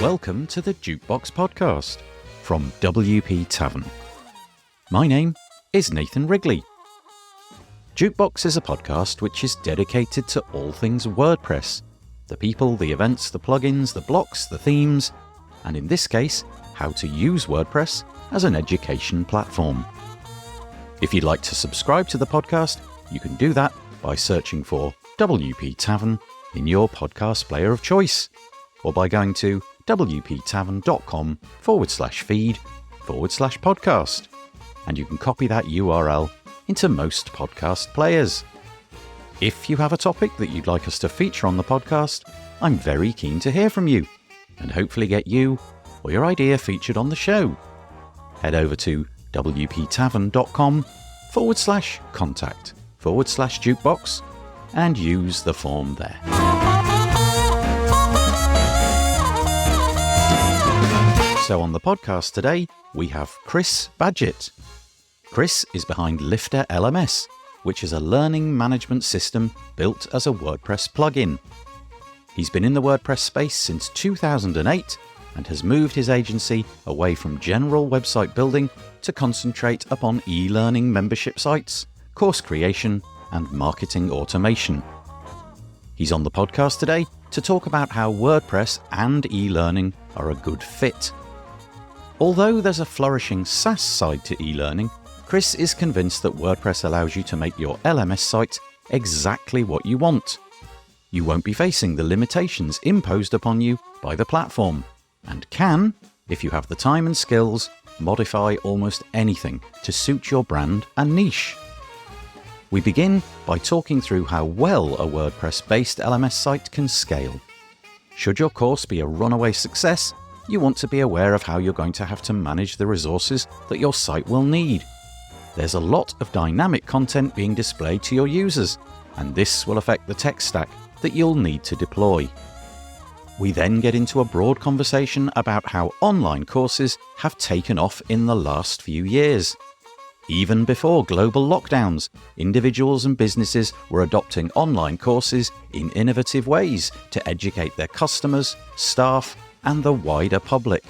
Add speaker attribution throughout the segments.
Speaker 1: welcome to the Jukebox Podcast from WP Tavern. My name is Nathan Wrigley. Jukebox is a podcast which is dedicated to all things WordPress, the people, the events, the plugins, the blocks, the themes, and in this case, how to use WordPress as an education platform. If you'd like to subscribe to the podcast, you can do that by searching for WP Tavern in your podcast player of choice, or by going to wptavern.com/feed/podcast, and you can copy that URL into most podcast players. If you have a topic that you'd like us to feature on the podcast, I'm very keen to hear from you, and hopefully get you or your idea featured on the show. Head over to wptavern.com/contact/jukebox and use the form there. So on the podcast today, we have Chris Badgett. Chris is behind Lifter LMS, which is a learning management system built as a WordPress plugin. He's been in the WordPress space since 2008 and has moved his agency away from general website building to concentrate upon e-learning membership sites, course creation, and marketing automation. He's on the podcast today to talk about how WordPress and e-learning are a good fit. Although there's a flourishing SaaS side to e-learning, Chris is convinced that WordPress allows you to make your LMS site exactly what you want. You won't be facing the limitations imposed upon you by the platform, and can, if you have the time and skills, modify almost anything to suit your brand and niche. We begin by talking through how well a WordPress-based LMS site can scale. Should your course be a runaway success, you want to be aware of how you're going to have to manage the resources that your site will need. There's a lot of dynamic content being displayed to your users, and this will affect the tech stack that you'll need to deploy. We then get into a broad conversation about how online courses have taken off in the last few years. Even before global lockdowns, individuals and businesses were adopting online courses in innovative ways to educate their customers, staff, and the wider public.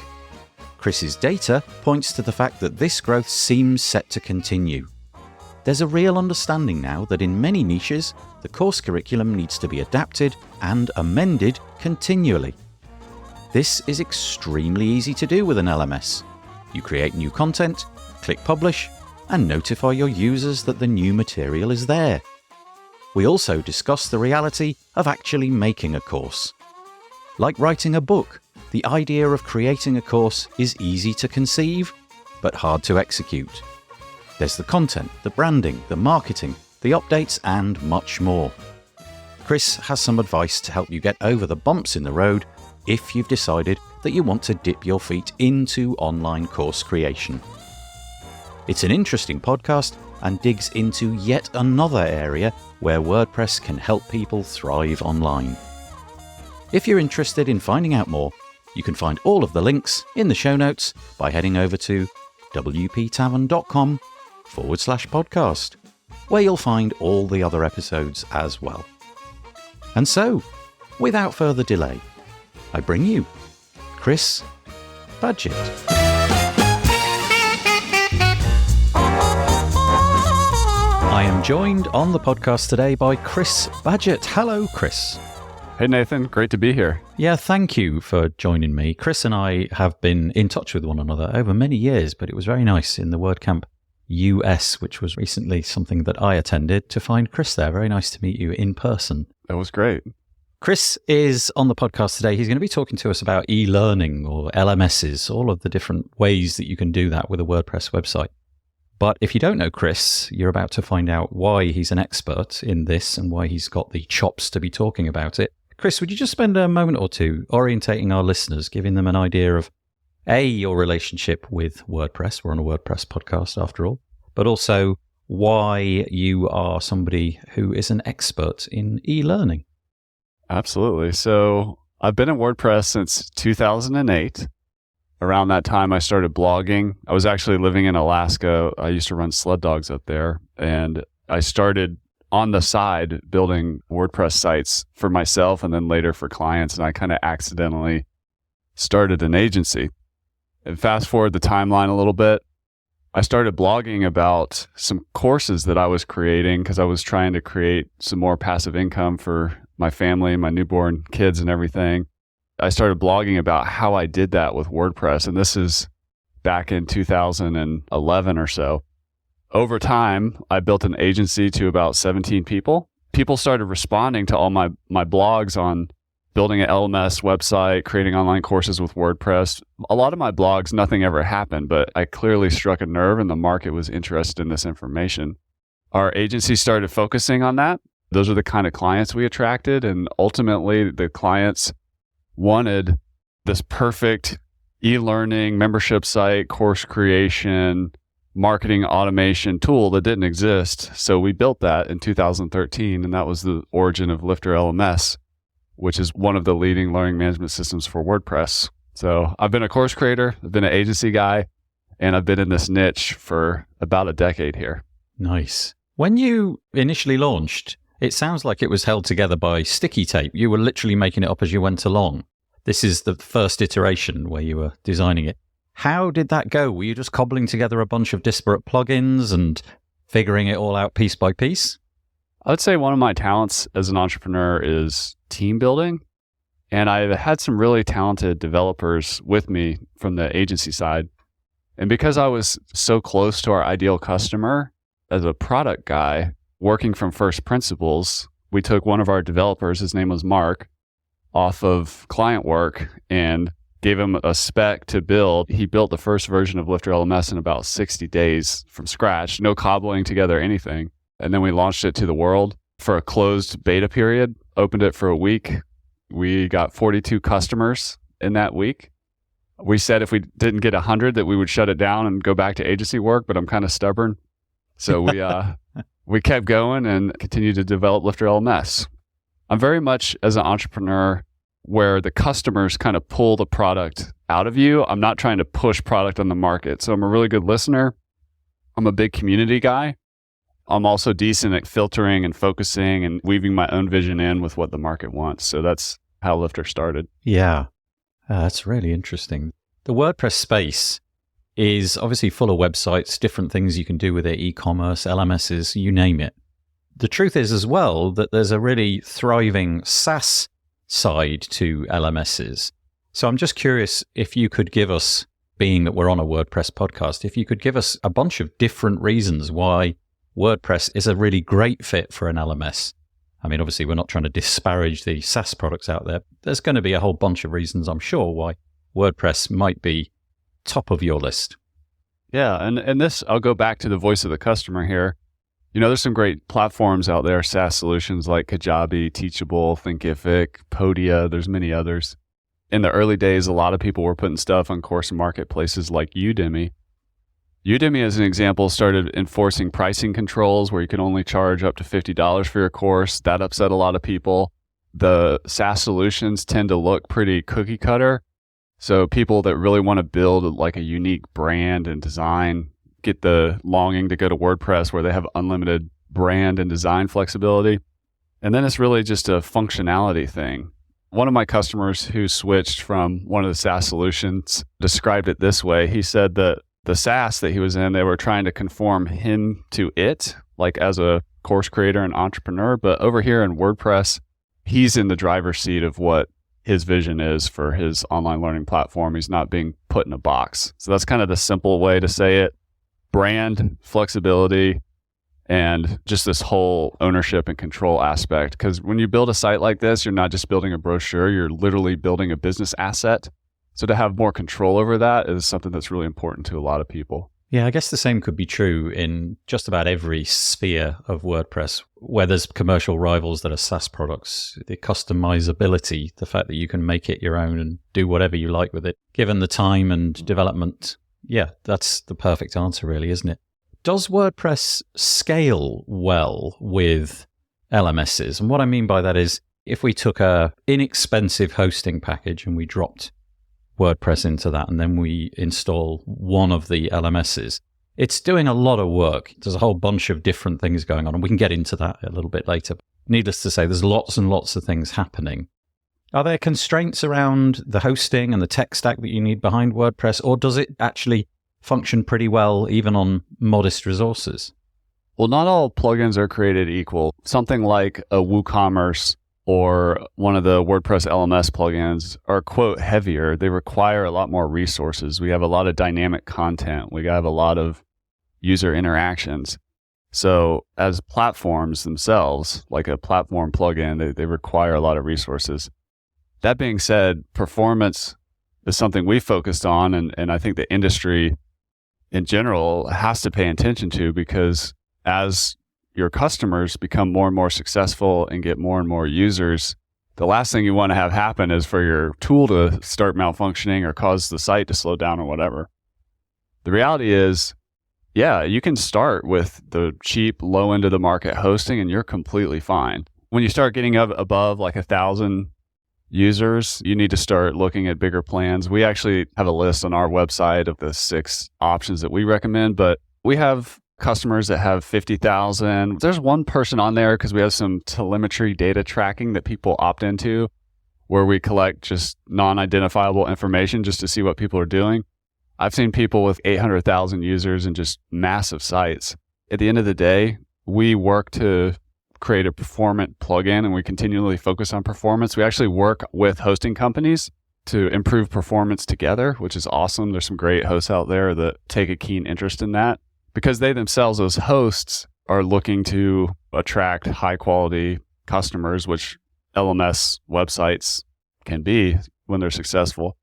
Speaker 1: Chris's data points to the fact that this growth seems set to continue. There's a real understanding now that in many niches, the course curriculum needs to be adapted and amended continually. This is extremely easy to do with an LMS. You create new content, click publish, and notify your users that the new material is there. We also discuss the reality of actually making a course. Like writing a book, the idea of creating a course is easy to conceive, but hard to execute. There's the content, the branding, the marketing, the updates, and much more. Chris has some advice to help you get over the bumps in the road if you've decided that you want to dip your feet into online course creation. It's an interesting podcast and digs into yet another area where WordPress can help people thrive online. If you're interested in finding out more, you can find all of the links in the show notes by heading over to wptavern.com/podcast, where you'll find all the other episodes as well. And so, without further delay, I bring you Chris Badgett. I am joined on the podcast today by Chris Badgett. Hello, Chris.
Speaker 2: Hey, Nathan. Great to be here.
Speaker 1: Yeah, thank you for joining me. Chris and I have been in touch with one another over many years, but it was very nice in the WordCamp US, which was recently something that I attended, to find Chris there. Very nice to meet you in person.
Speaker 2: That was great.
Speaker 1: Chris is on the podcast today. He's going to be talking to us about e-learning or LMSs, all of the different ways that you can do that with a WordPress website. But if you don't know Chris, you're about to find out why he's an expert in this and why he's got the chops to be talking about it. Chris, would you just spend a moment or two orientating our listeners, giving them an idea of, A, your relationship with WordPress, we're on a WordPress podcast after all, but also why you are somebody who is an expert in e-learning?
Speaker 2: Absolutely. So I've been in WordPress since 2008. Around that time, I started blogging. I was actually living in Alaska. I used to run sled dogs up there, and I started on the side building WordPress sites for myself and then later for clients. And I kind of accidentally started an agency. And fast forward the timeline a little bit, I started blogging about some courses that I was creating because I was trying to create some more passive income for my family, my newborn kids and everything. I started blogging about how I did that with WordPress. And this is back in 2011 or so. Over time, I built an agency to about 17 people. People started responding to all my blogs on building an LMS website, creating online courses with WordPress. A lot of my blogs, nothing ever happened, but I clearly struck a nerve and the market was interested in this information. Our agency started focusing on that. Those are the kind of clients we attracted. And ultimately, the clients wanted this perfect e-learning, membership site, course creation, marketing automation tool that didn't exist. So we built that in 2013, and that was the origin of Lifter LMS, which is one of the leading learning management systems for WordPress. So I've been a course creator, I've been an agency guy, and I've been in this niche for about a decade here.
Speaker 1: Nice. When you initially launched, it sounds like it was held together by sticky tape. You were literally making it up as you went along. This is the first iteration where you were designing it. How did that go? Were you just cobbling together a bunch of disparate plugins and figuring it all out piece by piece?
Speaker 2: I would say one of my talents as an entrepreneur is team building. And I had some really talented developers with me from the agency side. And because I was so close to our ideal customer as a product guy, working from first principles, we took one of our developers, his name was Mark, off of client work and gave him a spec to build. He built the first version of Lifter LMS in about 60 days from scratch, no cobbling together anything. And then we launched it to the world for a closed beta period, opened it for a week. We got 42 customers in that week. We said if we didn't get 100 that we would shut it down and go back to agency work, but I'm kind of stubborn. So we kept going and continued to develop Lifter LMS. I'm very much as an entrepreneur where the customers kind of pull the product out of you. I'm not trying to push product on the market. So I'm a really good listener. I'm a big community guy. I'm also decent at filtering and focusing and weaving my own vision in with what the market wants. So that's how Lifter started.
Speaker 1: Yeah, that's really interesting. The WordPress space is obviously full of websites, different things you can do with it, e-commerce, LMSs, you name it. The truth is as well that there's a really thriving SaaS side to LMSs. So I'm just curious if you could give us, being that we're on a WordPress podcast, if you could give us a bunch of different reasons why WordPress is a really great fit for an LMS. I mean, obviously, we're not trying to disparage the SaaS products out there. There's going to be a whole bunch of reasons, I'm sure, why WordPress might be top of your list.
Speaker 2: Yeah, and this, I'll go back to the voice of the customer here. You know, there's some great platforms out there, SaaS solutions like Kajabi, Teachable, Thinkific, Podia. There's many others. In the early days, a lot of people were putting stuff on course marketplaces like Udemy. Udemy, as an example, started enforcing pricing controls where you can only charge up to $50 for your course. That upset a lot of people. The SaaS solutions tend to look pretty cookie cutter. So people that really want to build like a unique brand and design get the longing to go to WordPress where they have unlimited brand and design flexibility. And then it's really just a functionality thing. One of my customers who switched from one of the SaaS solutions described it this way. He said that the SaaS that he was in, they were trying to conform him to it, like as a course creator and entrepreneur. But over here in WordPress, he's in the driver's seat of what his vision is for his online learning platform. He's not being put in a box. So that's kind of the simple way to say it. Brand, flexibility, and just this whole ownership and control aspect. Because when you build a site like this, you're not just building a brochure, you're literally building a business asset. So to have more control over that is something that's really important to a lot of people.
Speaker 1: Yeah, I guess the same could be true in just about every sphere of WordPress, where there's commercial rivals that are SaaS products. The customizability, the fact that you can make it your own and do whatever you like with it, given the time and development. Yeah, that's the perfect answer, really, isn't it? Does WordPress scale well with LMSs? And what I mean by that is, if we took a inexpensive hosting package and we dropped WordPress into that, and then we install one of the LMSs, it's doing a lot of work. There's a whole bunch of different things going on, and we can get into that a little bit later. Needless to say, there's lots and lots of things happening. Are there constraints around the hosting and the tech stack that you need behind WordPress, or does it actually function pretty well even on modest resources?
Speaker 2: Well, not all plugins are created equal. Something like a WooCommerce or one of the WordPress LMS plugins are, quote, heavier. They require a lot more resources. We have a lot of dynamic content. We have a lot of user interactions. So as platforms themselves, like a platform plugin, they require a lot of resources. That being said, performance is something we focused on, and I think the industry in general has to pay attention to, because as your customers become more and more successful and get more and more users, the last thing you want to have happen is for your tool to start malfunctioning or cause the site to slow down or whatever. The reality is, yeah, you can start with the cheap, low end of the market hosting and you're completely fine. When you start getting up above like 1,000 users, you need to start looking at bigger plans. We actually have a list on our website of the 6 options that we recommend, but we have customers that have 50,000. There's one person on there because we have some telemetry data tracking that people opt into, where we collect just non-identifiable information just to see what people are doing. I've seen people with 800,000 users and just massive sites. At the end of the day, we work to create a performant plugin, and we continually focus on performance. We actually work with hosting companies to improve performance together, which is awesome. There's some great hosts out there that take a keen interest in that, because they themselves, those hosts, are looking to attract high quality customers, which LMS websites can be when they're successful.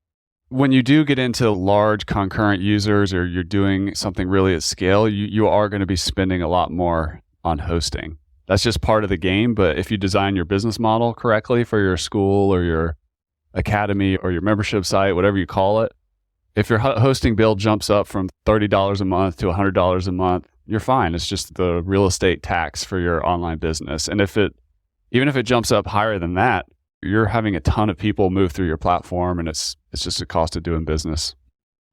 Speaker 2: When you do get into large concurrent users, or you're doing something really at scale, you are going to be spending a lot more on hosting. That's just part of the game. But if you design your business model correctly for your school or your academy or your membership site, whatever you call it, if your hosting bill jumps up from $30 a month to $100 a month, you're fine. It's just the real estate tax for your online business. And even if it jumps up higher than that, you're having a ton of people move through your platform, and it's just a cost of doing business.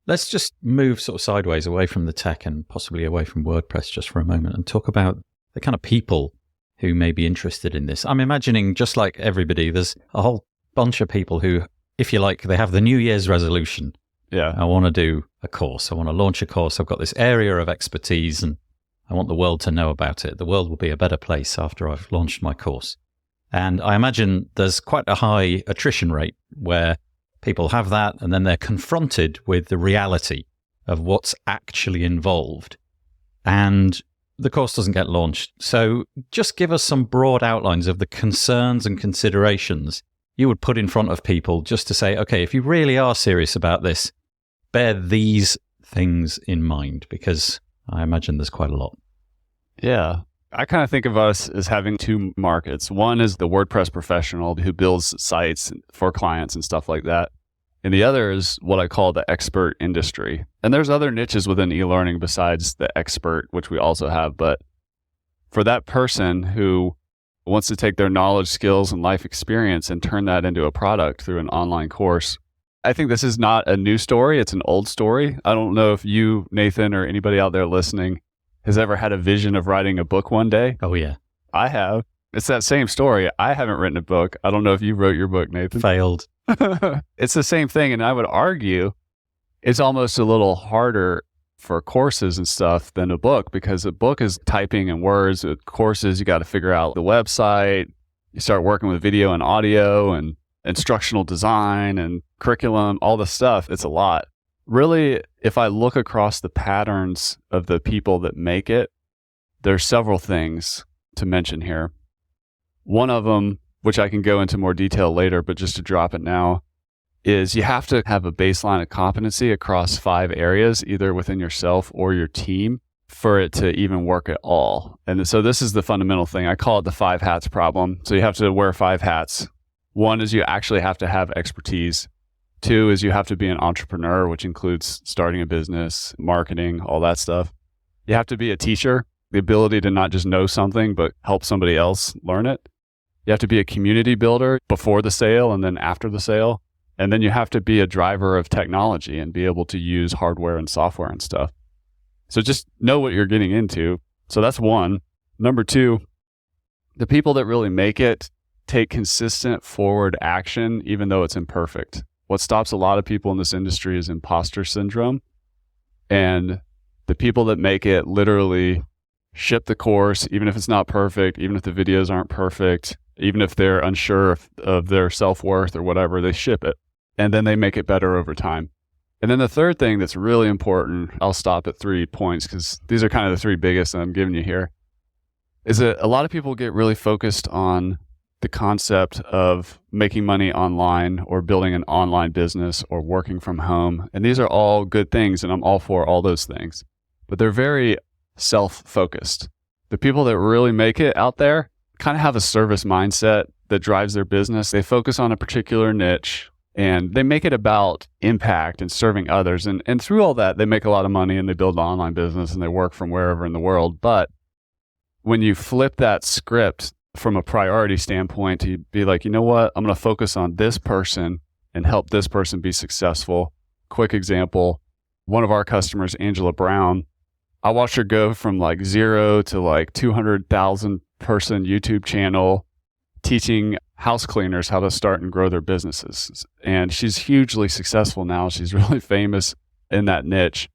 Speaker 1: Let's just move sort of sideways away from the tech and possibly away from WordPress just for a moment and talk about the kind of people who may be interested in this. I'm imagining, just like everybody, there's a whole bunch of people who, if you like, they have the New Year's resolution.
Speaker 2: Yeah.
Speaker 1: I want to do a course. I want to launch a course. I've got this area of expertise and I want the world to know about it. The world will be a better place after I've launched my course. And I imagine there's quite a high attrition rate where people have that and then they're confronted with the reality of what's actually involved. And the course doesn't get launched. So just give us some broad outlines of the concerns and considerations you would put in front of people, just to say, okay, if you really are serious about this, bear these things in mind, because I imagine there's quite a lot.
Speaker 2: Yeah. I kind of think of us as having 2 markets. One is the WordPress professional who builds sites for clients and stuff like that. And the other is what I call the expert industry. And there's other niches within e-learning besides the expert, which we also have. But for that person who wants to take their knowledge, skills, and life experience and turn that into a product through an online course, I think this is not a new story. It's an old story. I don't know if you, Nathan, or anybody out there listening has ever had a vision of writing a book one day.
Speaker 1: Oh, yeah.
Speaker 2: I have. It's that same story. I haven't written a book. I don't know if you wrote your book, Nathan.
Speaker 1: Failed.
Speaker 2: It's the same thing. And I would argue it's almost a little harder for courses and stuff than a book, because a book is typing and words. With courses, you got to figure out the website. You start working with video and audio and instructional design and curriculum, all the stuff. It's a lot. Really, if I look across the patterns of the people that make it, there's several things to mention here. One of them, which I can go into more detail later, but just to drop it now, is you have to have a baseline of competency across 5 areas, either within yourself or your team, for it to even work at all. And so this is the fundamental thing. I call it the 5 hats problem. So you have to wear 5 hats. One is you actually have to have expertise. 2 is you have to be an entrepreneur, which includes starting a business, marketing, all that stuff. You have to be a teacher, the ability to not just know something, but help somebody else learn it. You have to be a community builder before the sale and then after the sale. And then you have to be a driver of technology and be able to use hardware and software and stuff. So just know what you're getting into. So that's one. Number 2, the people that really make it take consistent forward action, even though it's imperfect. What stops a lot of people in this industry is imposter syndrome. And the people that make it literally ship the course, even if it's not perfect, even if the videos aren't perfect, even if they're unsure of their self-worth or whatever, they ship it. And then they make it better over time. And then the third thing that's really important, I'll stop at 3 points because these are kind of the 3 biggest that I'm giving you here, is that a lot of people get really focused on the concept of making money online or building an online business or working from home. And these are all good things, and I'm all for all those things. But they're very self-focused. The people that really make it out there kind of have a service mindset that drives their business. They focus on a particular niche, and they make it about impact and serving others. And through all that, they make a lot of money, and they build an online business, and they work from wherever in the world. But when you flip that script from a priority standpoint to be like, you know what, I'm going to focus on this person and help this person be successful. Quick example, one of our customers, Angela Brown, I watched her go from like 0 to like 200,000 person YouTube channel teaching house cleaners how to start and grow their businesses. And she's hugely successful now. She's really famous in that niche.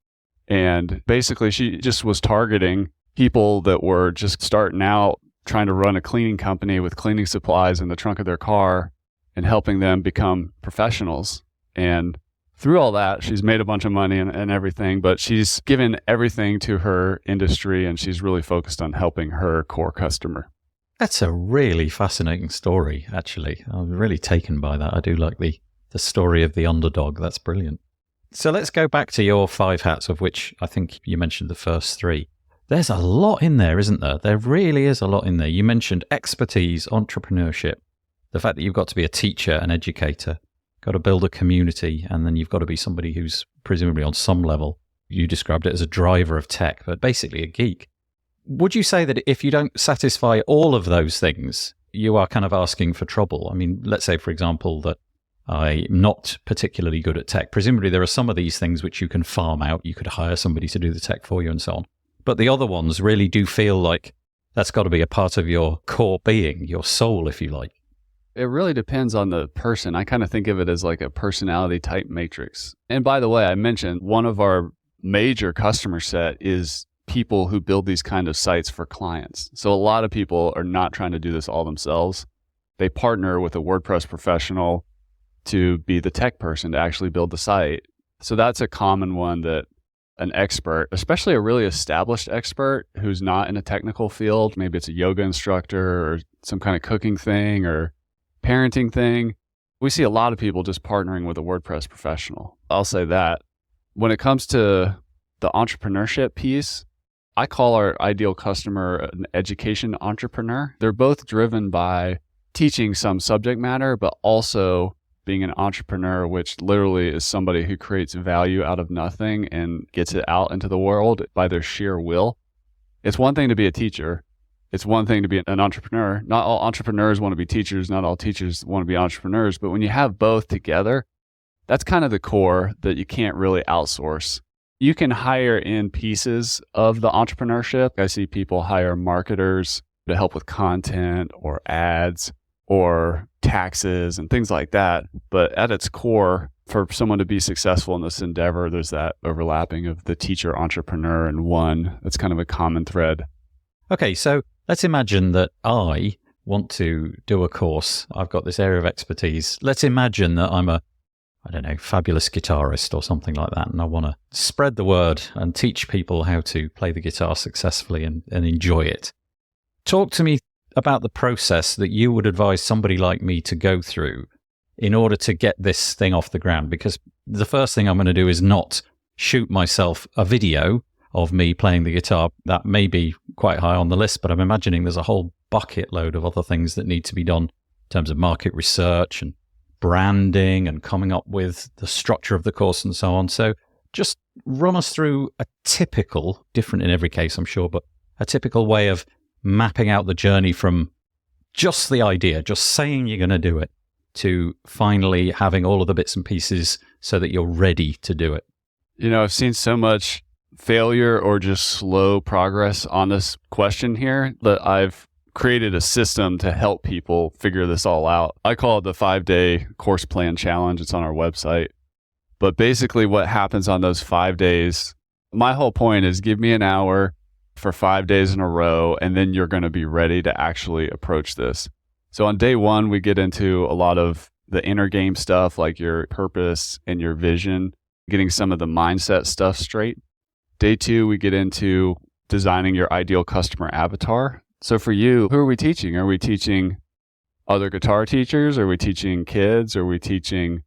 Speaker 2: And basically she just was targeting people that were just starting out trying to run a cleaning company with cleaning supplies in the trunk of their car and helping them become professionals. And through all that, she's made a bunch of money and everything, but she's given everything to her industry and she's really focused on helping her core customer.
Speaker 1: That's a really fascinating story, actually. I'm really taken by that. I do like the story of the underdog. That's brilliant. So let's go back to your 5 hats, of which I think you mentioned the first 3. There's a lot in there, isn't there? There really is a lot in there. You mentioned expertise, entrepreneurship, the fact that you've got to be a teacher, an educator, got to build a community, and then you've got to be somebody who's presumably on some level, you described it as a driver of tech, but basically a geek. Would you say that if you don't satisfy all of those things, you are kind of asking for trouble? I mean, let's say, for example, that I'm not particularly good at tech. Presumably there are some of these things which you can farm out. You could hire somebody to do the tech for you and so on. But the other ones really do feel like that's got to be a part of your core being, your soul, if you like.
Speaker 2: It really depends on the person. I kind of think of it as like a personality type matrix. And by the way, I mentioned one of our major customer set is people who build these kind of sites for clients. So a lot of people are not trying to do this all themselves. They partner with a WordPress professional to be the tech person to actually build the site. So that's a common one that an expert, especially a really established expert who's not in a technical field, maybe it's a yoga instructor or some kind of cooking thing or parenting thing. We see a lot of people just partnering with a WordPress professional. I'll say that. When it comes to the entrepreneurship piece, I call our ideal customer an education entrepreneur. They're both driven by teaching some subject matter, but also being an entrepreneur, which literally is somebody who creates value out of nothing and gets it out into the world by their sheer will. It's one thing to be a teacher. It's one thing to be an entrepreneur. Not all entrepreneurs want to be teachers. Not all teachers want to be entrepreneurs. But when you have both together, that's kind of the core that you can't really outsource. You can hire in pieces of the entrepreneurship. I see people hire marketers to help with content or ads or taxes and things like that. But at its core, for someone to be successful in this endeavor, there's that overlapping of the teacher, entrepreneur, and one. That's kind of a common thread.
Speaker 1: Okay, so let's imagine that I want to do a course. I've got this area of expertise. Let's imagine that I'm a, fabulous guitarist or something like that, and I want to spread the word and teach people how to play the guitar successfully and enjoy it. Talk to me about the process that you would advise somebody like me to go through in order to get this thing off the ground, because the first thing I'm going to do is not shoot myself a video of me playing the guitar. That may be quite high on the list, but I'm imagining there's a whole bucket load of other things that need to be done in terms of market research and branding and coming up with the structure of the course and so on. So just run us through a typical, different in every case, I'm sure, but a typical way of mapping out the journey from just the idea, just saying you're going to do it, to finally having all of the bits and pieces so that you're ready to do it.
Speaker 2: You know, I've seen so much failure or just slow progress on this question here that I've created a system to help people figure this all out. I call it the 5-day course plan challenge. It's on our website. But basically what happens on those 5 days, my whole point is give me an hour for 5 days in a row, and then you're going to be ready to actually approach this. So on day 1, we get into a lot of the inner game stuff, like your purpose and your vision, getting some of the mindset stuff straight. Day 2, we get into designing your ideal customer avatar. So for you, who are we teaching? Are we teaching other guitar teachers? Are we teaching kids? Are we teaching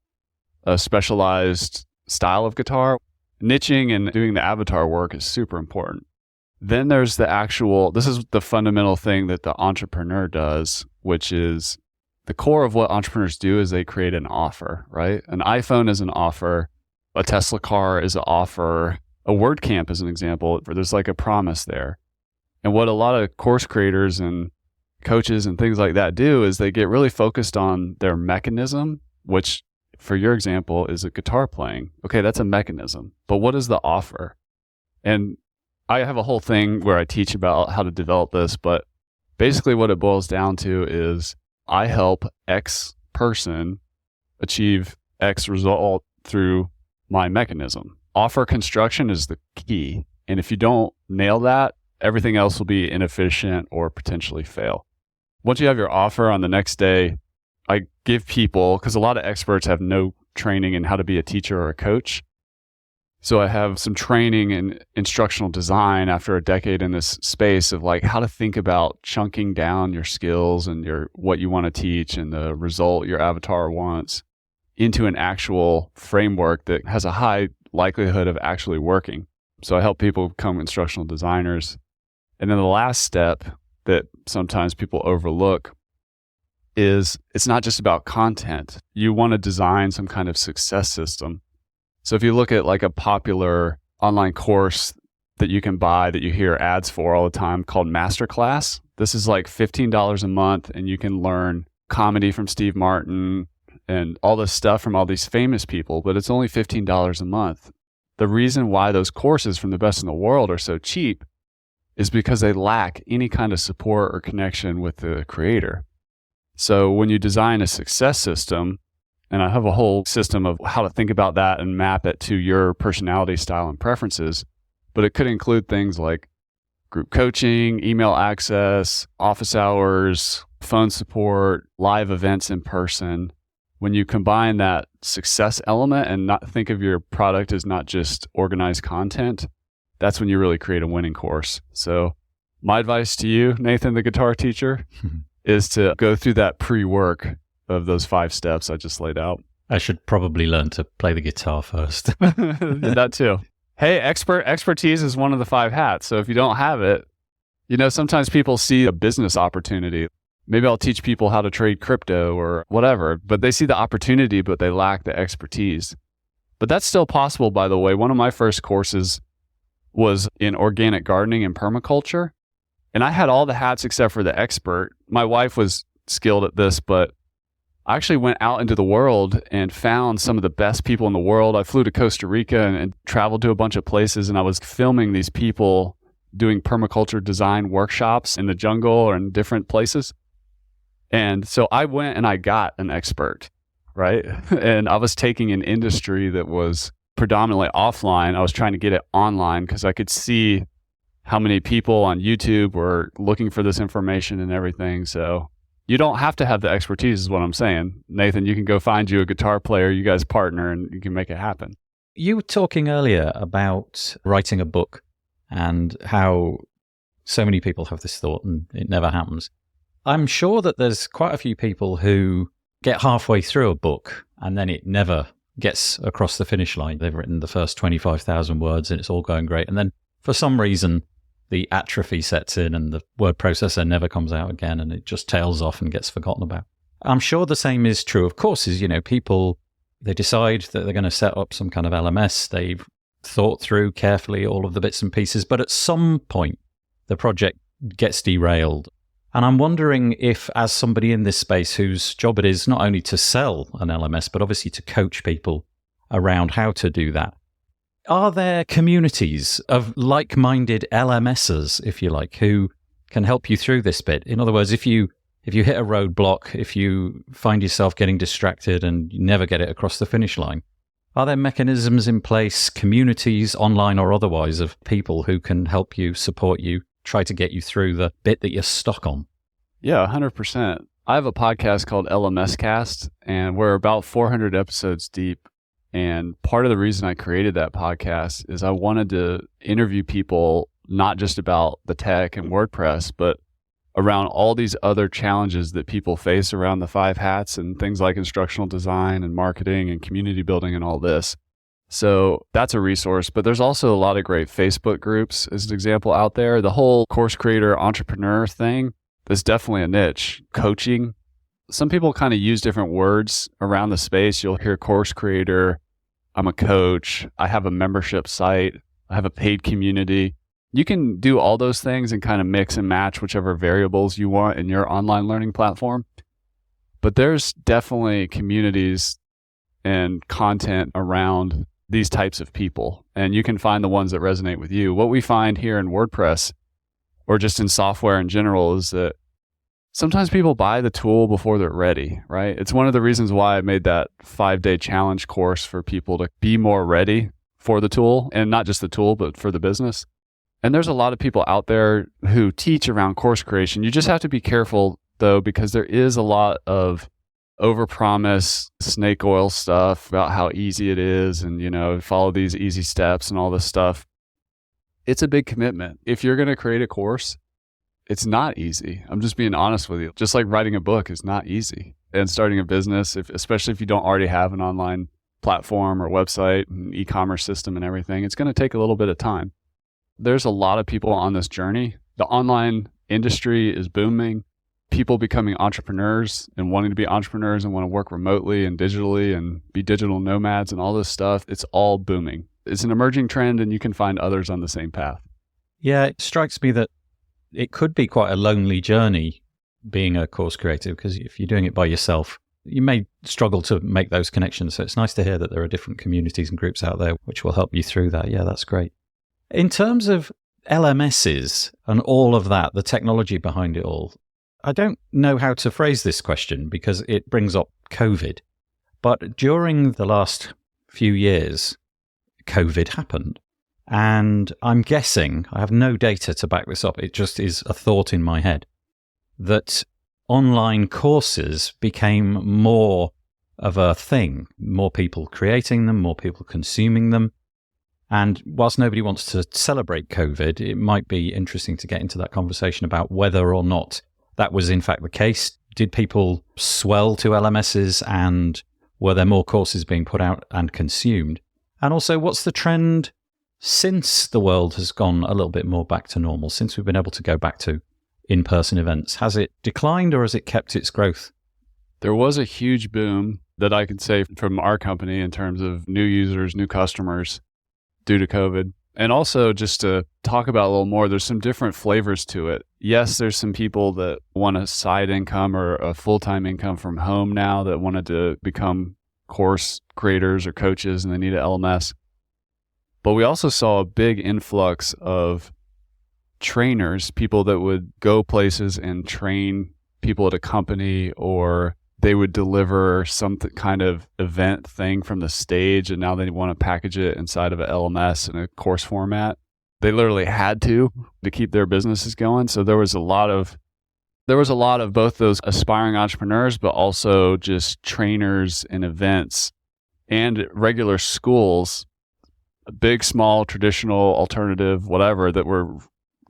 Speaker 2: a specialized style of guitar? Niching and doing the avatar work is super important. Then there's this is the fundamental thing that the entrepreneur does, which is the core of what entrepreneurs do is they create an offer, right? An iPhone is an offer. A Tesla car is an offer. A WordCamp is an example. There's like a promise there. And what a lot of course creators and coaches and things like that do is they get really focused on their mechanism, which for your example is a guitar playing. Okay, that's a mechanism. But what is the offer? And I have a whole thing where I teach about how to develop this, but basically what it boils down to is I help X person achieve X result through my mechanism. Offer construction is the key. And if you don't nail that, everything else will be inefficient or potentially fail. Once you have your offer on the next day, I give people, because a lot of experts have no training in how to be a teacher or a coach. So I have some training in instructional design after a decade in this space of like how to think about chunking down your skills and what you want to teach and the result your avatar wants into an actual framework that has a high likelihood of actually working. So I help people become instructional designers. And then the last step that sometimes people overlook is it's not just about content. You want to design some kind of success system. So if you look at like a popular online course that you can buy that you hear ads for all the time called Masterclass, this is like $15 a month and you can learn comedy from Steve Martin and all this stuff from all these famous people, but it's only $15 a month. The reason why those courses from the best in the world are so cheap is because they lack any kind of support or connection with the creator. So when you design a success system, and I have a whole system of how to think about that and map it to your personality style and preferences, but it could include things like group coaching, email access, office hours, phone support, live events in person. When you combine that success element and not think of your product as not just organized content, that's when you really create a winning course. So my advice to you, Nathan, the guitar teacher, is to go through that pre-work of those 5 steps I just laid out.
Speaker 1: I should probably learn to play the guitar first.
Speaker 2: That too. Hey, expertise is one of the 5 hats. So if you don't have it, sometimes people see a business opportunity. Maybe I'll teach people how to trade crypto or whatever, but they see the opportunity, but they lack the expertise. But that's still possible, by the way. One of my first courses was in organic gardening and permaculture. And I had all the hats except for the expert. My wife was skilled at this, but I actually went out into the world and found some of the best people in the world. I flew to Costa Rica and traveled to a bunch of places, and I was filming these people doing permaculture design workshops in the jungle or in different places. And so I went and I got an expert, right? And I was taking an industry that was predominantly offline. I was trying to get it online because I could see how many people on YouTube were looking for this information and everything. So you don't have to have the expertise is what I'm saying. Nathan, you can go find you a guitar player, you guys partner, and you can make it happen.
Speaker 1: You were talking earlier about writing a book and how so many people have this thought and it never happens. I'm sure that there's quite a few people who get halfway through a book and then it never gets across the finish line. They've written the first 25,000 words and it's all going great. And then for some reason, the atrophy sets in and the word processor never comes out again and it just tails off and gets forgotten about. I'm sure the same is true of courses. People, they decide that they're going to set up some kind of LMS. They've thought through carefully all of the bits and pieces, but at some point, the project gets derailed. And I'm wondering if, as somebody in this space whose job it is not only to sell an LMS, but obviously to coach people around how to do that, are there communities of like-minded LMSers, if you like, who can help you through this bit. In other words, if you hit a roadblock, if you find yourself getting distracted and you never get it across the finish line, are there mechanisms in place, communities, online or otherwise, of people who can help you, support you, try to get you through the bit that you're stuck on?
Speaker 2: Yeah, 100%. I have a podcast called LMS Cast, and we're about 400 episodes deep. And part of the reason I created that podcast is I wanted to interview people not just about the tech and WordPress, but around all these other challenges that people face around the 5 hats and things like instructional design and marketing and community building and all this. So that's a resource, but there's also a lot of great Facebook groups as an example out there. The whole course creator entrepreneur thing, there's definitely a niche. Coaching. Some people kind of use different words around the space. You'll hear course creator, I'm a coach, I have a membership site, I have a paid community. You can do all those things and kind of mix and match whichever variables you want in your online learning platform. But there's definitely communities and content around these types of people, and you can find the ones that resonate with you. What we find here in WordPress, or just in software in general, is that sometimes people buy the tool before they're ready, right? It's one of the reasons why I made that 5-day challenge course for people to be more ready for the tool, and not just the tool, but for the business. And there's a lot of people out there who teach around course creation. You just have to be careful, though, because there is a lot of overpromise, snake oil stuff about how easy it is and, follow these easy steps and all this stuff. It's a big commitment. If you're going to create a course, it's not easy. I'm just being honest with you. Just like writing a book is not easy. And starting a business, especially if you don't already have an online platform or website and e-commerce system and everything, it's going to take a little bit of time. There's a lot of people on this journey. The online industry is booming. People becoming entrepreneurs and wanting to be entrepreneurs and want to work remotely and digitally and be digital nomads and all this stuff. It's all booming. It's an emerging trend, and you can find others on the same path.
Speaker 1: Yeah, it strikes me that it could be quite a lonely journey being a course creator, because if you're doing it by yourself, you may struggle to make those connections. So it's nice to hear that there are different communities and groups out there which will help you through that. Yeah, that's great. In terms of LMSs and all of that, the technology behind it all, I don't know how to phrase this question because it brings up COVID. But during the last few years, COVID happened. And I'm guessing, I have no data to back this up, it just is a thought in my head, that online courses became more of a thing, more people creating them, more people consuming them. And whilst nobody wants to celebrate COVID, it might be interesting to get into that conversation about whether or not that was in fact the case. Did people swell to LMSs, and were there more courses being put out and consumed? And also, what's the trend since the world has gone a little bit more back to normal, since we've been able to go back to in-person events? Has it declined or has it kept its growth?
Speaker 2: There was a huge boom that I could say from our company in terms of new users, new customers due to COVID. And also, just to talk about a little more, there's some different flavors to it. Yes, there's some people that want a side income or a full-time income from home now that wanted to become course creators or coaches, and they need an LMS. But we also saw a big influx of trainers, people that would go places and train people at a company, or they would deliver some kind of event thing from the stage, and now they want to package it inside of an LMS in a course format. They literally had to keep their businesses going. So there was a lot of both those aspiring entrepreneurs, but also just trainers and events and regular schools, big, small, traditional, alternative, whatever, that were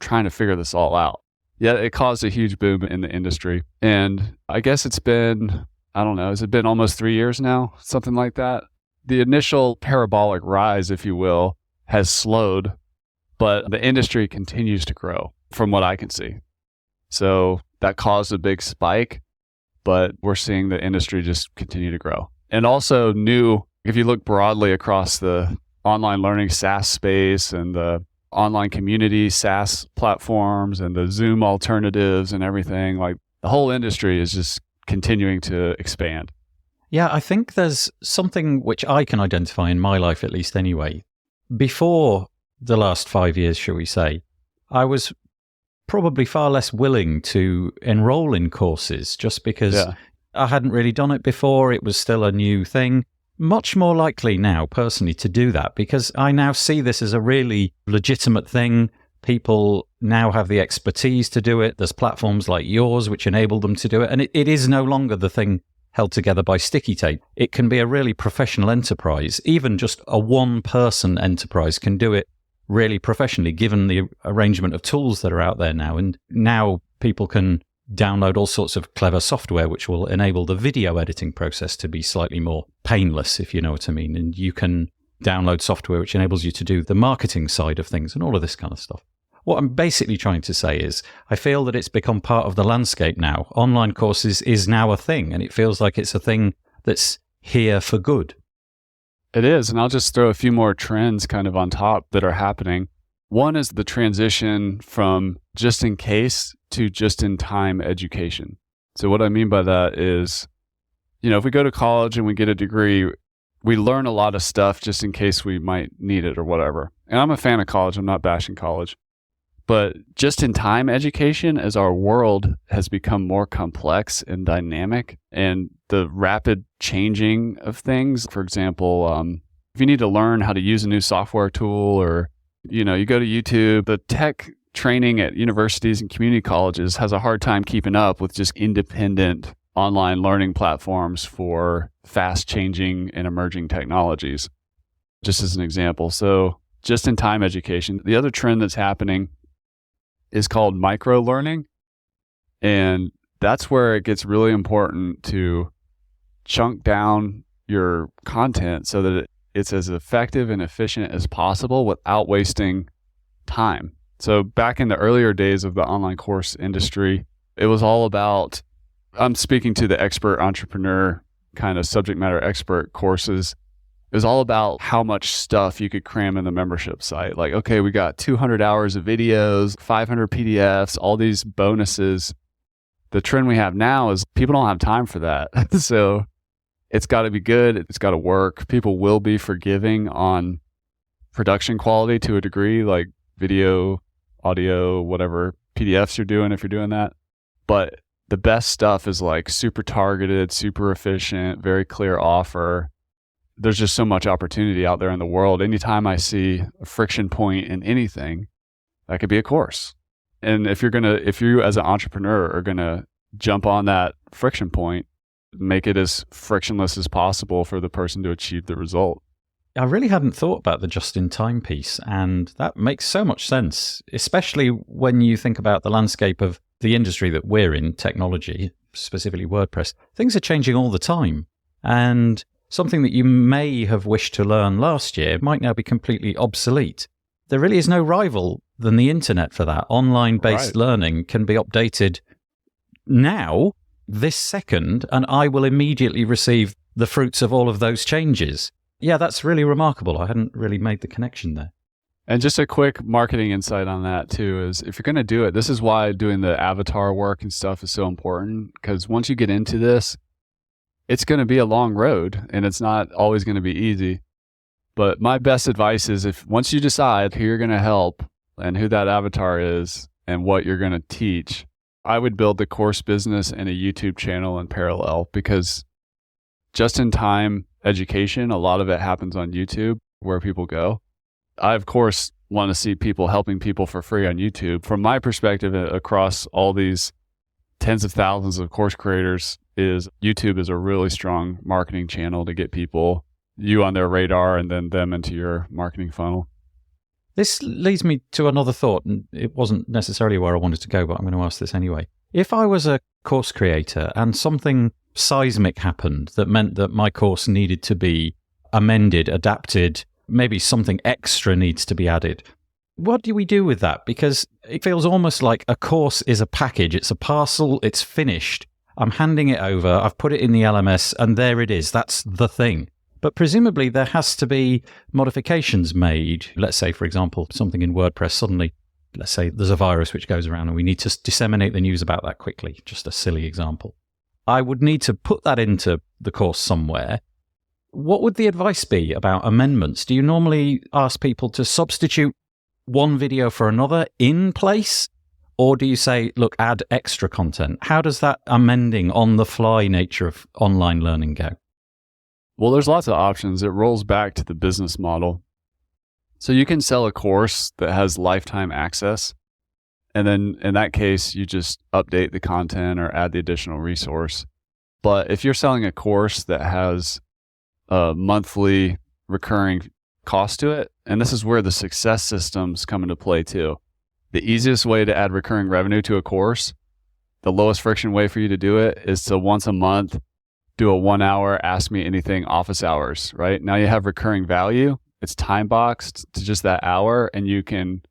Speaker 2: trying to figure this all out. Yeah, it caused a huge boom in the industry. And I guess it's been, I don't know, has it been almost 3 years now? Something like that. The initial parabolic rise, if you will, has slowed, but the industry continues to grow from what I can see. So that caused a big spike, but we're seeing the industry just continue to grow. And also if you look broadly across the online learning SaaS space and the online community SaaS platforms and the Zoom alternatives and everything, like the whole industry is just continuing to expand.
Speaker 1: Yeah, I think there's something which I can identify in my life, at least anyway. Before the last 5 years, shall we say, I was probably far less willing to enroll in courses just because I hadn't really done it before. It was still a new thing. Much more likely now, personally, to do that because I now see this as a really legitimate thing. People now have the expertise to do it. There's platforms like yours which enable them to do it. And it is no longer the thing held together by sticky tape. It can be a really professional enterprise. Even just a one-person enterprise can do it really professionally, given the arrangement of tools that are out there now. And now people can download all sorts of clever software which will enable the video editing process to be slightly more painless, if you know what I mean. And you can download software which enables you to do the marketing side of things and all of this kind of stuff. What I'm basically trying to say is I feel that it's become part of the landscape now. Online courses is now a thing, and it feels like it's a thing that's here for good.
Speaker 2: It is, and I'll just throw a few more trends kind of on top that are happening. One is the transition from just in case to just in time education. So what I mean by that is, if we go to college and we get a degree, we learn a lot of stuff just in case we might need it or whatever. And I'm a fan of college. I'm not bashing college. But just in time education, as our world has become more complex and dynamic and the rapid changing of things, for example, if you need to learn how to use a new software tool or, you go to YouTube, the tech training at universities and community colleges has a hard time keeping up with just independent online learning platforms for fast changing and emerging technologies, just as an example. So just in time education. The other trend that's happening is called micro learning. And that's where it gets really important to chunk down your content so that it's as effective and efficient as possible without wasting time. So back in the earlier days of the online course industry, it was all about, I'm speaking to the expert entrepreneur kind of subject matter expert courses. It was all about how much stuff you could cram in the membership site. Like, okay, we got 200 hours of videos, 500 PDFs, all these bonuses. The trend we have now is people don't have time for that. So it's got to be good. It's got to work. People will be forgiving on production quality to a degree, like video, audio, whatever PDFs you're doing if you're doing that. But the best stuff is like super targeted, super efficient, very clear offer. There's just so much opportunity out there in the world. Anytime I see a friction point in anything, that could be a course. And if you as an entrepreneur are going to jump on that friction point, make it as frictionless as possible for the person to achieve the result.
Speaker 1: I really hadn't thought about the just-in-time piece, and that makes so much sense, especially when you think about the landscape of the industry that we're in, technology, specifically WordPress. Things are changing all the time, and something that you may have wished to learn last year might now be completely obsolete. There really is no rival than the internet for that. Online-based learning can be updated now, this second, and I will immediately receive the fruits of all of those changes. Yeah, that's really remarkable. I hadn't really made the connection there.
Speaker 2: And just a quick marketing insight on that too is if you're going to do it, this is why doing the avatar work and stuff is so important, because once you get into this, it's going to be a long road and it's not always going to be easy. But my best advice is if once you decide who you're going to help and who that avatar is and what you're going to teach, I would build the course business and a YouTube channel in parallel, because just in time education, a lot of it happens on YouTube where people go. I, of course, want to see people helping people for free on YouTube. From my perspective, across all these tens of thousands of course creators, is YouTube is a really strong marketing channel to get you on their radar and then them into your marketing funnel.
Speaker 1: This leads me to another thought, and it wasn't necessarily where I wanted to go, but I'm going to ask this anyway. If I was a course creator and something seismic happened that meant that my course needed to be amended, adapted, maybe something extra needs to be added, what do we do with that? Because it feels almost like a course is a package. It's a parcel. It's finished. I'm handing it over. I've put it in the LMS and there it is. That's the thing. But presumably there has to be modifications made. Let's say, for example, something in WordPress suddenly, let's say there's a virus which goes around and we need to disseminate the news about that quickly. Just a silly example. I would need to put that into the course somewhere. What would the advice be about amendments? Do you normally ask people to substitute one video for another in place? Or do you say, look, add extra content? How does that amending on the fly nature of online learning go?
Speaker 2: Well, there's lots of options. It rolls back to the business model. So you can sell a course that has lifetime access. And then in that case, you just update the content or add the additional resource. But if you're selling a course that has a monthly recurring cost to it, and this is where the success systems come into play too. The easiest way to add recurring revenue to a course, the lowest friction way for you to do it is to once a month do a 1 hour Ask Me Anything office hours, right? Now you have recurring value. It's time boxed to just that hour, and you can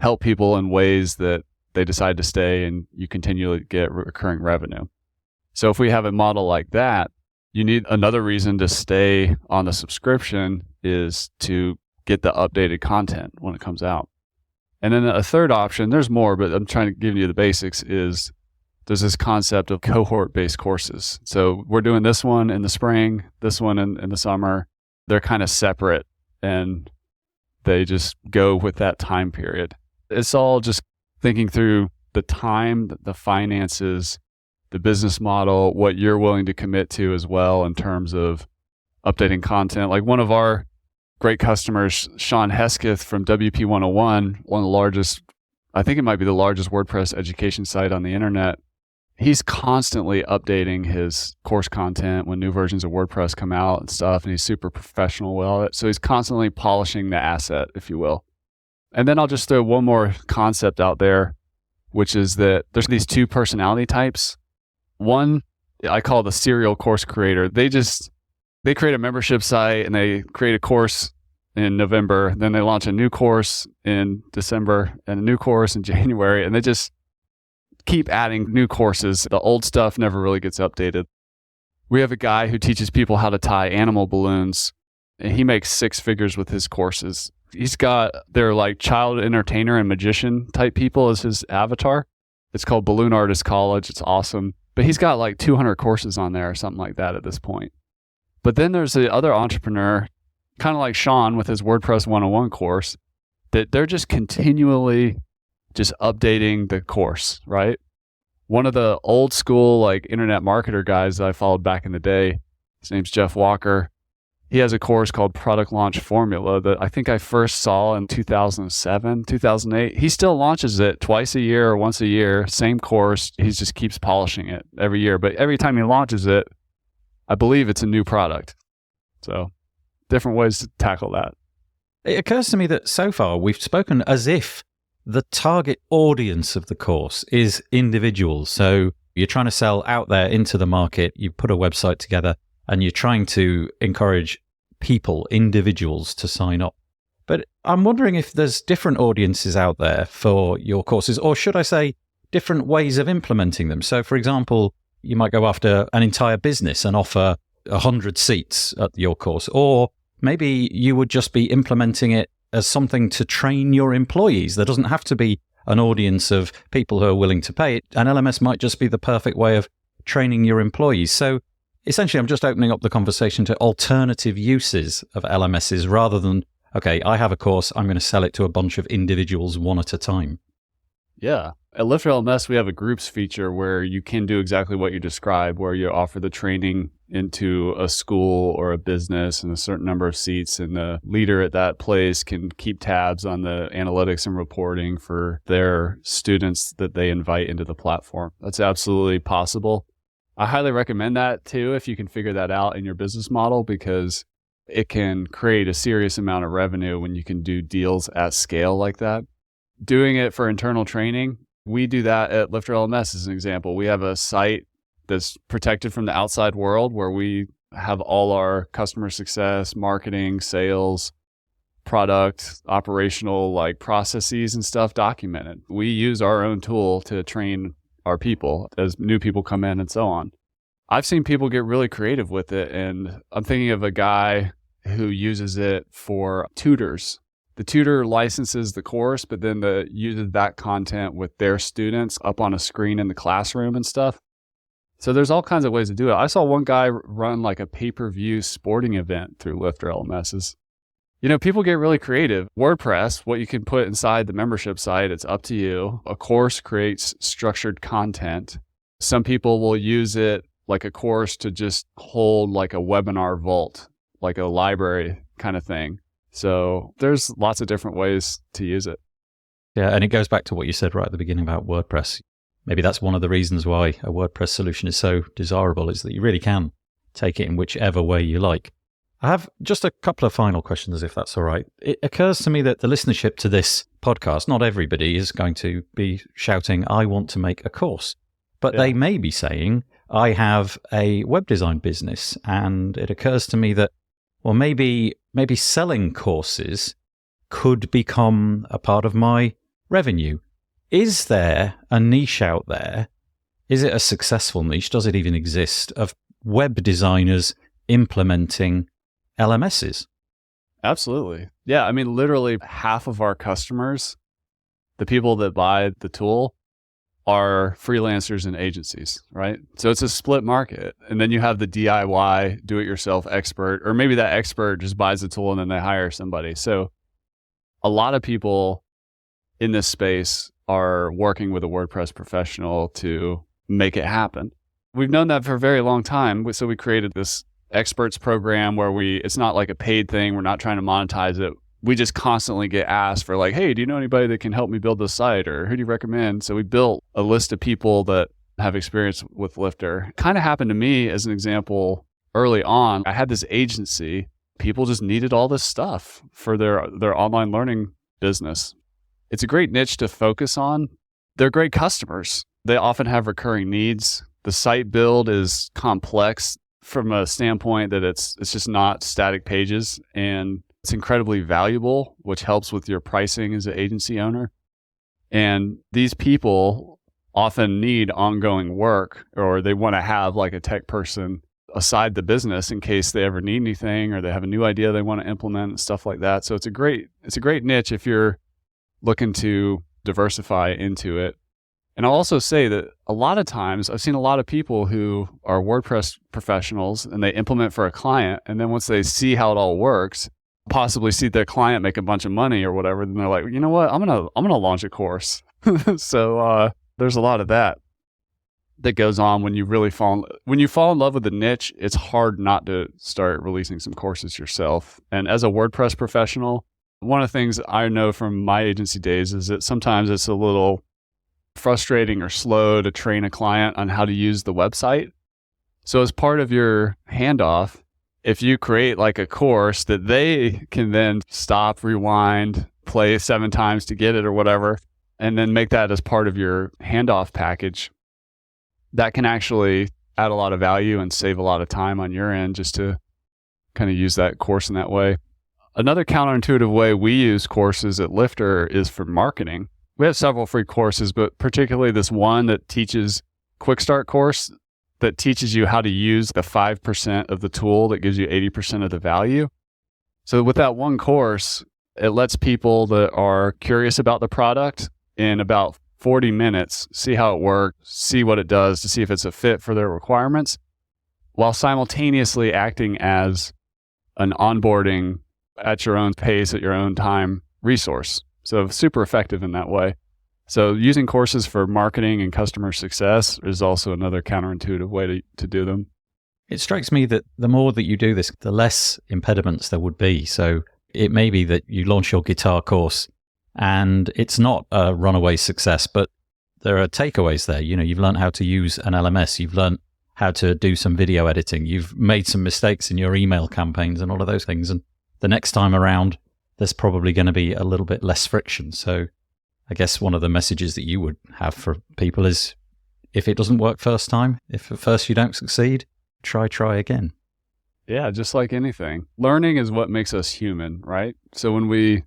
Speaker 2: help people in ways that they decide to stay, and you continually get recurring revenue. So if we have a model like that, you need another reason to stay on the subscription is to get the updated content when it comes out. And then a third option, there's more, but I'm trying to give you the basics, is there's this concept of cohort-based courses. So we're doing this one in the spring, this one in the summer. They're kind of separate, and they just go with that time period. It's all just thinking through the time, the finances, the business model, what you're willing to commit to as well in terms of updating content. Like one of our great customers, Sean Hesketh from WP101, one of the largest, I think it might be the largest WordPress education site on the internet. He's constantly updating his course content when new versions of WordPress come out and stuff, and he's super professional with it. So he's constantly polishing the asset, if you will. And then I'll just throw one more concept out there, which is that there's these two personality types. One, I call the serial course creator. They create a membership site and they create a course in November. Then they launch a new course in December and a new course in January. And they just keep adding new courses. The old stuff never really gets updated. We have a guy who teaches people how to tie animal balloons, and he makes 6 figures with his courses. He's got their like child entertainer and magician type people as his avatar. It's called Balloon Artist College. It's awesome. But he's got like 200 courses on there or something like that at this point. But then there's the other entrepreneur, kind of like Sean with his WordPress 101 course, that they're just continually just updating the course, right? One of the old school like internet marketer guys that I followed back in the day, his name's Jeff Walker. He has a course called Product Launch Formula that I think I first saw in 2007, 2008. He still launches it twice a year or once a year, same course. He just keeps polishing it every year. But every time he launches it, I believe it's a new product. So different ways to tackle that.
Speaker 1: It occurs to me that so far we've spoken as if the target audience of the course is individuals. So you're trying to sell out there into the market. You put a website together and you're trying to encourage people, individuals, to sign up. But I'm wondering if there's different audiences out there for your courses, or should I say different ways of implementing them. So for example, you might go after an entire business and offer 100 seats at your course, or maybe you would just be implementing it as something to train your employees. There doesn't have to be an audience of people who are willing to pay it. An LMS might just be the perfect way of training your employees. So essentially, I'm just opening up the conversation to alternative uses of LMSs rather than, okay, I have a course, I'm going to sell it to a bunch of individuals one at a time.
Speaker 2: Yeah. At Lifter LMS, we have a groups feature where you can do exactly what you described, where you offer the training into a school or a business and a certain number of seats, and the leader at that place can keep tabs on the analytics and reporting for their students that they invite into the platform. That's absolutely possible. I highly recommend that too, if you can figure that out in your business model, because it can create a serious amount of revenue when you can do deals at scale like that. Doing it for internal training, we do that at Lifter LMS as an example. We have a site that's protected from the outside world where we have all our customer success, marketing, sales, product, operational like processes and stuff documented. We use our own tool to train our people as new people come in and so on. I've seen people get really creative with it, and I'm thinking of a guy who uses it for tutors. The tutor licenses the course, but then uses that content with their students up on a screen in the classroom and stuff. So there's all kinds of ways to do it. I saw one guy run like a pay-per-view sporting event through Lifter LMSs. People get really creative. WordPress, what you can put inside the membership site, it's up to you. A course creates structured content. Some people will use it like a course to just hold like a webinar vault, like a library kind of thing. So there's lots of different ways to use it.
Speaker 1: Yeah, and it goes back to what you said right at the beginning about WordPress. Maybe that's one of the reasons why a WordPress solution is so desirable, is that you really can take it in whichever way you like. I have just a couple of final questions, if that's all right. It occurs to me that the listenership to this podcast, not everybody is going to be shouting, I want to make a course. But they may be saying, I have a web design business. And it occurs to me that, well, maybe selling courses could become a part of my revenue. Is there a niche out there? Is it a successful niche? Does it even exist of web designers implementing LMSs?
Speaker 2: Absolutely. Yeah. I mean, literally half of our customers, the people that buy the tool, are freelancers and agencies, right? So it's a split market. And then you have the DIY, do-it-yourself expert, or maybe that expert just buys the tool and then they hire somebody. So a lot of people in this space are working with a WordPress professional to make it happen. We've known that for a very long time. So we created this experts program where it's not like a paid thing. We're not trying to monetize it. We just constantly get asked for like, hey, do you know anybody that can help me build this site, or who do you recommend? So we built a list of people that have experience with Lifter. It kind of happened to me as an example early on. I had this agency. People just needed all this stuff for their online learning business. It's a great niche to focus on. They're great customers. They often have recurring needs. The site build is complex from a standpoint that it's just not static pages, and it's incredibly valuable, which helps with your pricing as an agency owner. And these people often need ongoing work, or they want to have like a tech person aside the business in case they ever need anything, or they have a new idea they want to implement and stuff like that. So it's a great niche if you're looking to diversify into it. And I'll also say that a lot of times I've seen a lot of people who are WordPress professionals and they implement for a client. And then once they see how it all works, possibly see their client make a bunch of money or whatever, then they're like, you know what, I'm gonna launch a course. So there's a lot of that goes on when you really fall in love with the niche. It's hard not to start releasing some courses yourself. And as a WordPress professional, one of the things I know from my agency days is that sometimes it's a little frustrating or slow to train a client on how to use the website. So as part of your handoff, if you create like a course that they can then stop, rewind, play 7 times to get it or whatever, and then make that as part of your handoff package, that can actually add a lot of value and save a lot of time on your end just to kind of use that course in that way. Another counterintuitive way we use courses at Lifter is for marketing. We have several free courses, but particularly this one that teaches Quick Start course that teaches you how to use the 5% of the tool that gives you 80% of the value. So with that one course, it lets people that are curious about the product in about 40 minutes see how it works, see what it does to see if it's a fit for their requirements, while simultaneously acting as an onboarding at your own pace, at your own time resource. So super effective in that way. So using courses for marketing and customer success is also another counterintuitive way to do them.
Speaker 1: It strikes me that the more that you do this, the less impediments there would be. So it may be that you launch your guitar course and it's not a runaway success, but there are takeaways there. You know, you've learned how to use an LMS. You've learned how to do some video editing. You've made some mistakes in your email campaigns and all of those things. And the next time around, there's probably going to be a little bit less friction. So I guess one of the messages that you would have for people is, if it doesn't work first time, if at first you don't succeed, try again.
Speaker 2: Yeah, just like anything. Learning is what makes us human, right? So when we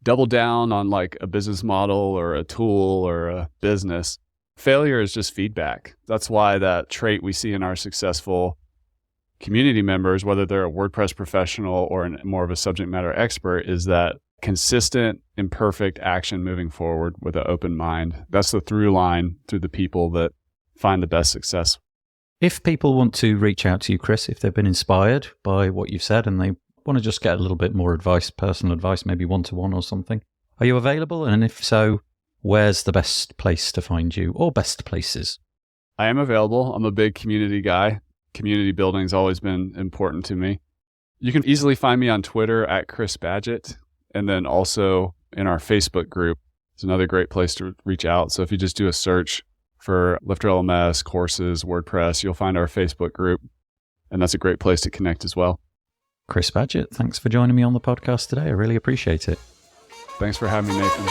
Speaker 2: double down on like a business model or a tool or a business, failure is just feedback. That's why that trait we see in our successful community members, whether they're a WordPress professional or more of a subject matter expert, is that consistent, imperfect action moving forward with an open mind. That's the through line through the people that find the best success.
Speaker 1: If people want to reach out to you, Chris, if they've been inspired by what you've said and they want to just get a little bit more advice, personal advice, maybe one-to-one or something. Are you available? And if so, where's the best place to find you, or best places?
Speaker 2: I am available. I'm a big community guy. Community building's always been important to me. You can easily find me on Twitter at Chris Badgett, and then also in our Facebook group. It's another great place to reach out. So if you just do a search for Lifter LMS, courses, WordPress, you'll find our Facebook group, and that's a great place to connect as well.
Speaker 1: Chris Badgett, thanks for joining me on the podcast today. I really appreciate it.
Speaker 2: Thanks for having me, Nathan.